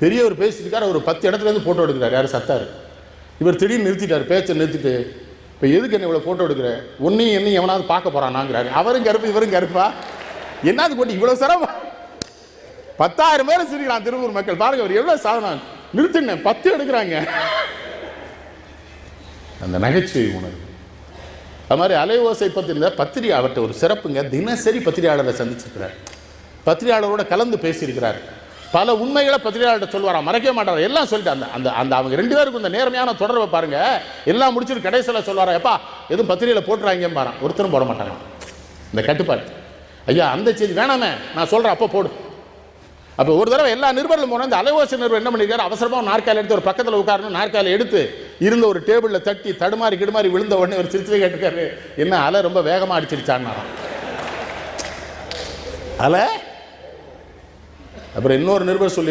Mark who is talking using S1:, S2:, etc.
S1: பெரியவர் பேசியிருக்காரு, அவர் 10 இடத்துலேருந்து ஃபோட்டோ எடுக்கிறார். யார் சத்தார். இவர் திடீர்னு நிறுத்திட்டார், பேச்சை நிறுத்திட்டு, இப்போ எதுக்கு என்ன இவ்வளோ ஃபோட்டோ எடுக்கிற, ஒன்றையும் என்னையும் எவனாவது பார்க்க போகிறானாங்கிறாரு. அவரும் கருப்பு இவரும் கருப்பா, என்னது போட்டு இவ்வளோ சிரமம். 10,000 பேர் சிரிக்கிறான் திருப்பூர் மக்கள். பாருங்க அவர் எவ்வளோ சாதனை. நிறுத்துங்க, 10 எடுக்கிறாங்க. அந்த நகைச்சுவை உணர்வு. அது மாதிரி அலைவோசை பத்திரிகை பத்திரிகை அவர்கிட்ட ஒரு சிறப்புங்க. தினசரி பத்திரிகையாளரை சந்திச்சிருக்கிறார், பத்திரிகையாளரோட கலந்து பேசியிருக்கிறார். பல உண்மைகளை பத்திரிகையாளர்கிட்ட சொல்லுவாராம், மறைக்க மாட்டார். எல்லாம் சொல்லிட்டு அந்த அந்த அந்த அவங்க 2 பேருக்கும் இந்த நேர்மையான தொடர்பை பாருங்க. எல்லாம் முடிச்சுட்டு கடைசியில் சொல்லுவாரா, எப்பா எதுவும் பத்திரிகையில் போட்டுறாங்க பாரு. ஒருத்தரும் போட மாட்டாங்க. இந்த கட்டுப்பாடு. ஐயா அந்த செய்தி வேணாமே, நான் சொல்கிறேன் அப்போ போடு. அப்போ ஒரு தடவை எல்லா நிருபர்களும் போனால் இந்த அலைவோசை நிருபர் என்ன பண்ணியிருக்காரு, அவசரமாக நாற்காலி எடுத்து ஒரு பக்கத்தில் உட்காரணும், நாற்காலி எடுத்து இருந்த ஒரு டேபிளில் தட்டி தடுமாறி கிடுமாறி விழுந்த உடனே ஒரு சிரிச்சு கேட்டுக்காரு, என்ன அலை ரொம்ப வேகமாக அடிச்சிருச்சான்னா அலை. அப்புறம் இன்னொரு நிருபர் சொல்லி